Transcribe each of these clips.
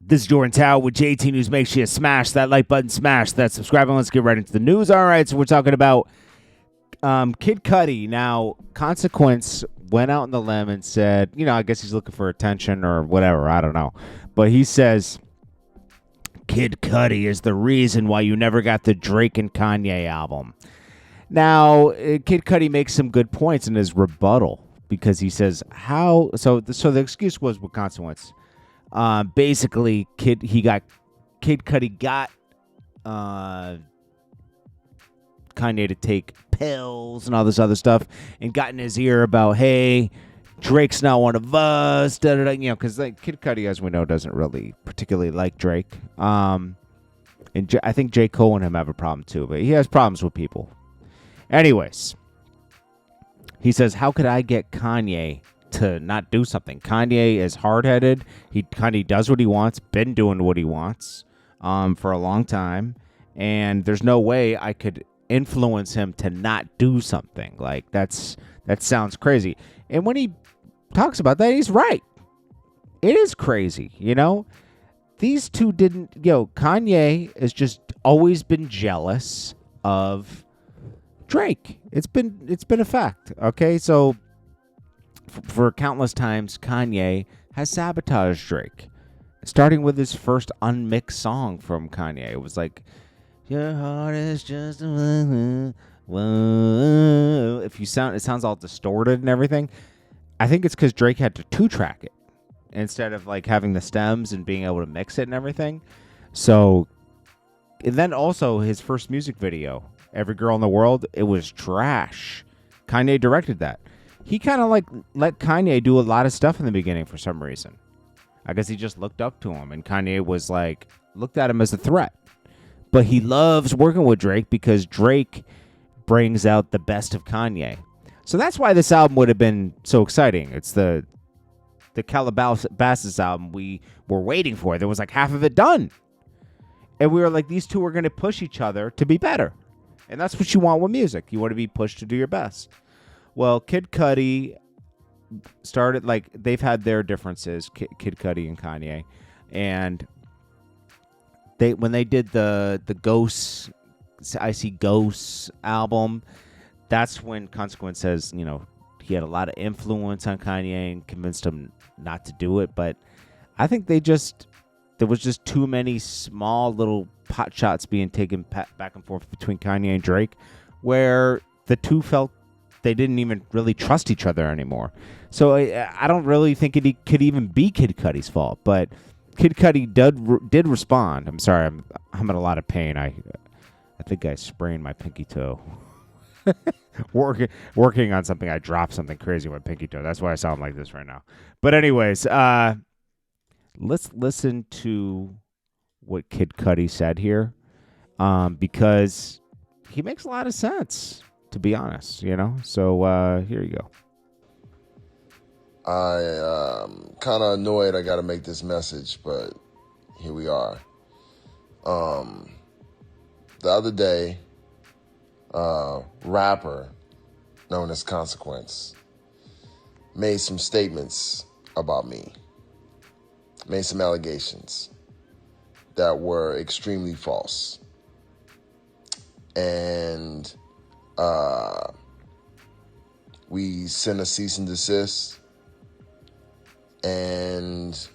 This is Jordan Tower with JT News. Make sure you smash that like button, smash that subscribe button. Let's get right into the news. All right, so we're talking about Kid Cudi. Now, Consequence went out on the limb and said, I guess he's looking for attention or whatever. I don't know. But he says, Kid Cudi is the reason why you never got the Drake and Kanye album. Now, Kid Cudi makes some good points in his rebuttal because he says, So the excuse was with Consequence. Basically, Kid Cudi got Kanye to take pills and all this other stuff, and got in his ear about, hey, Drake's not one of us, because Kid Cudi, as we know, doesn't really particularly like Drake. And I think J. Cole and him have a problem too, but he has problems with people. Anyways, he says, how could I get Kanye to not do something? Kanye is hard-headed. Kanye does what he wants, been doing what he wants for a long time, and there's no way I could influence him to not do something. That sounds crazy. And when he talks about that, he's right. It is crazy, These two didn't, Kanye has just always been jealous of Drake. It's been a fact, okay? So for countless times, Kanye has sabotaged Drake, starting with his first unmixed song from Kanye. It was like, your heart is just a whoa. It sounds all distorted and everything. I think it's because Drake had to 2-track it instead of having the stems and being able to mix it and everything. So, and then also his first music video, Every Girl in the World, it was trash. Kanye directed that. He kind of let Kanye do a lot of stuff in the beginning for some reason. I guess he just looked up to him, and Kanye was looked at him as a threat. But he loves working with Drake because Drake brings out the best of Kanye. So that's why this album would have been so exciting. It's the Calabasas album we were waiting for. There was half of it done. And we were like, these two are going to push each other to be better. And that's what you want with music. You want to be pushed to do your best. Well, Kid Cudi started, they've had their differences, Kid Cudi and Kanye. And when they did the Ghosts, I See Ghosts album, that's when Consequence says, he had a lot of influence on Kanye and convinced him not to do it. But I think there was just too many small little pot shots being taken back and forth between Kanye and Drake, where the two felt they didn't even really trust each other anymore. So I don't really think it could even be Kid Cudi's fault. But Kid Cudi did respond. I'm sorry, I'm in a lot of pain. I think I sprained my pinky toe. Working on something, I dropped something crazy with my pinky toe. That's why I sound like this right now. But anyways, let's listen to what Kid Cudi said here, because he makes a lot of sense, to be honest, So here you go. I kind of annoyed I got to make this message, but here we are. The other day, rapper known as Consequence made some statements about me, made some allegations that were extremely false. And we sent a cease and desist and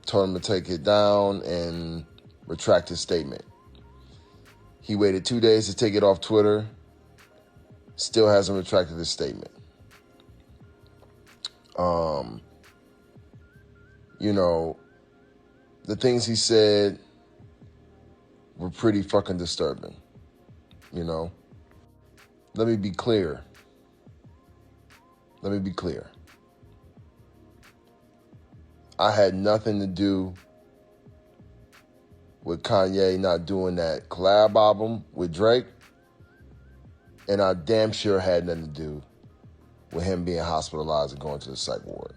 told him to take it down and retract his statement. He waited 2 days to take it off Twitter, still hasn't retracted his statement. The things he said were pretty fucking disturbing, Let me be clear. I had nothing to do with Kanye not doing that collab album with Drake, and I damn sure had nothing to do with him being hospitalized and going to the psych ward.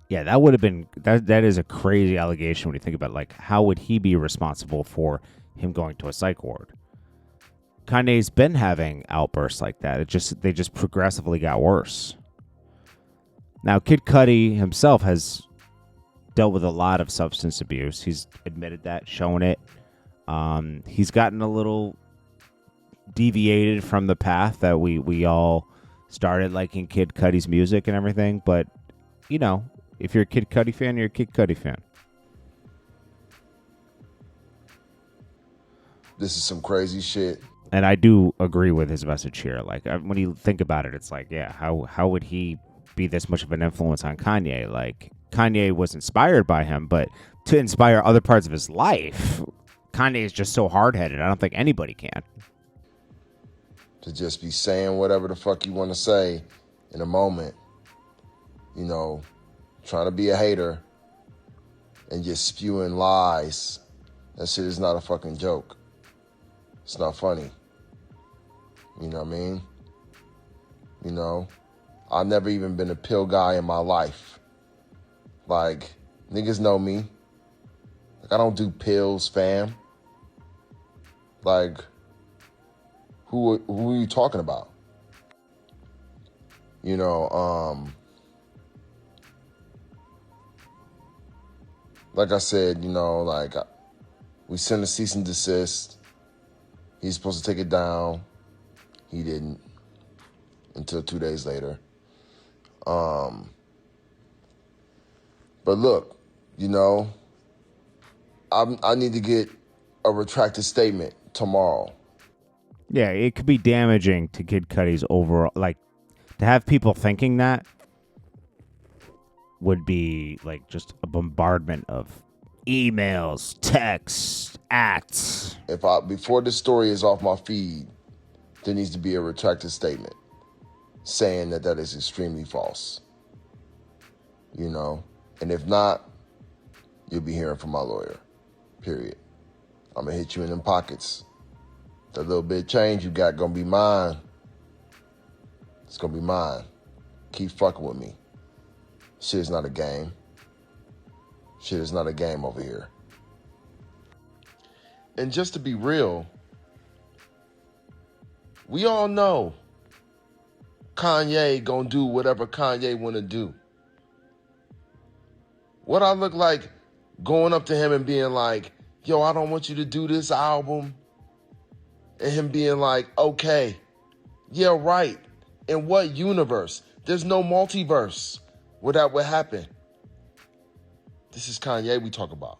Yeah, that would have been that is a crazy allegation when you think about how would he be responsible for him going to a psych ward? Kanye's been having outbursts like that. They just progressively got worse. Now, Kid Cudi himself has dealt with a lot of substance abuse. He's admitted that, shown it. He's gotten a little deviated from the path that we all started liking Kid Cudi's music and everything. But, you know, if you're a Kid Cudi fan, you're a Kid Cudi fan. This is some crazy shit. And I do agree with his message here. Like, when you think about it, it's like, yeah, how would he be this much of an influence on Kanye? Like, Kanye was inspired by him, but to inspire other parts of his life, Kanye is just so hard-headed. I don't think anybody can. To just be saying whatever the fuck you want to say in a moment, you know, trying to be a hater and just spewing lies. That shit is not a fucking joke. It's not funny. You know what I mean? You know, I've never even been a pill guy in my life. Like, niggas know me. Like, I don't do pills, fam. Like, who are you talking about? You know, like I said, you know, like, we sent a cease and desist. He's supposed to take it down. He didn't until 2 days later. But look, you know, I need to get a retracted statement tomorrow. Yeah, it could be damaging to Kid Cudi's overall. Like, to have people thinking that would be like just a bombardment of emails, texts, acts. Before this story is off my feed, there needs to be a retracted statement saying that is extremely false. You know? And if not, you'll be hearing from my lawyer. Period. I'm gonna hit you in them pockets. That little bit of change you got gonna be mine. It's gonna be mine. Keep fucking with me. Shit is not a game. Shit is not a game over here. And just to be real, we all know Kanye gonna do whatever Kanye wanna do. What I look like going up to him and being like, yo, I don't want you to do this album. And him being like, okay, yeah, right. In what universe? There's no multiverse where that would happen. This is Kanye we talk about.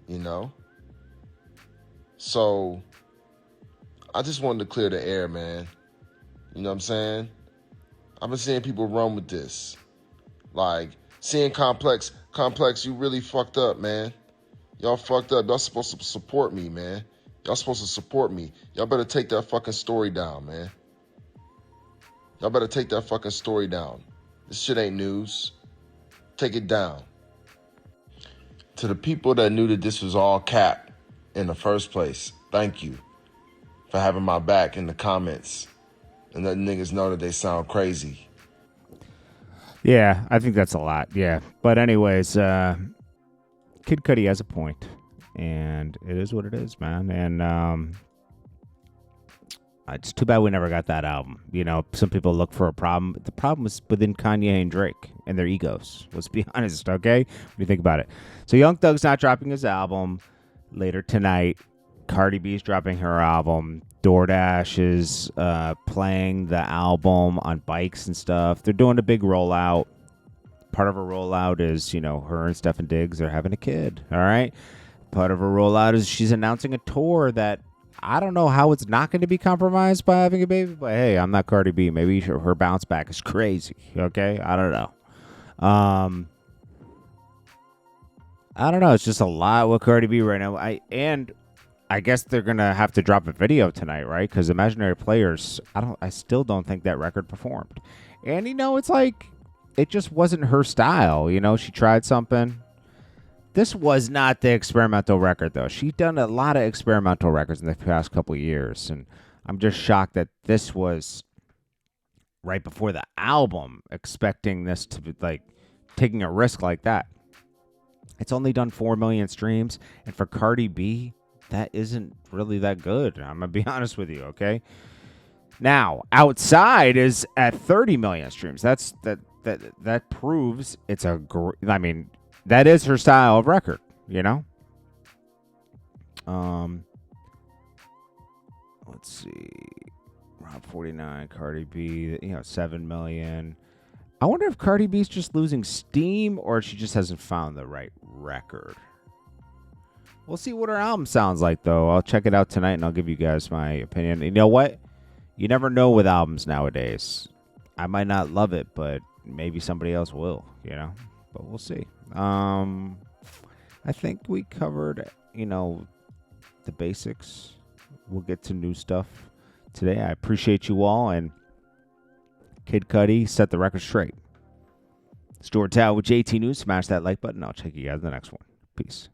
You know? So, I just wanted to clear the air, man. You know what I'm saying? I've been seeing people run with this. Like, seeing Complex, you really fucked up, man. Y'all fucked up. Y'all supposed to support me, man. Y'all supposed to support me. Y'all better take that fucking story down, man. Y'all better take that fucking story down. This shit ain't news. Take it down. To the people that knew that this was all cap in the first place, thank you for having my back in the comments and letting niggas know that they sound crazy. Yeah, I think that's a lot. Yeah. But anyways, Kid Cudi has a point. And it is what it is, man. And it's too bad we never got that album. You know, some people look for a problem. The problem is within Kanye and Drake and their egos. Let's be honest, okay? When you think about it. So Young Thug's not dropping his album later tonight. Cardi B's dropping her album. DoorDash is playing the album on bikes and stuff. They're doing a big rollout. Part of a rollout is, you know, her and Stefan Diggs are having a kid, all right? Part of her rollout is she's announcing a tour that I don't know how it's not going to be compromised by having a baby, but hey, I'm not Cardi B. Maybe her bounce back is crazy, okay? I don't know. I don't know. It's just a lot with Cardi B right now. I guess they're going to have to drop a video tonight, right? Because Imaginary Players, I still don't think that record performed. And, you know, it's like, it just wasn't her style. You know, she tried something. This was not the experimental record, though. She's done a lot of experimental records in the past couple of years, and I'm just shocked that this was right before the album, expecting this to be, like, taking a risk like that. It's only done 4 million streams, and for Cardi B, that isn't really that good. I'm going to be honest with you, okay? Now, Outside is at 30 million streams. That's that proves it's a I mean, that is her style of record, you know? Let's see. Rob 49, Cardi B, 7 million. I wonder if Cardi B's just losing steam or she just hasn't found the right record. We'll see what her album sounds like, though. I'll check it out tonight, and I'll give you guys my opinion. You know what? You never know with albums nowadays. I might not love it, but maybe somebody else will, But we'll see. I think we covered, the basics. We'll get to new stuff today. I appreciate you all, and Kid Cudi set the record straight. It's Jordan Tower with JT News. Smash that like button. I'll check you guys in the next one. Peace.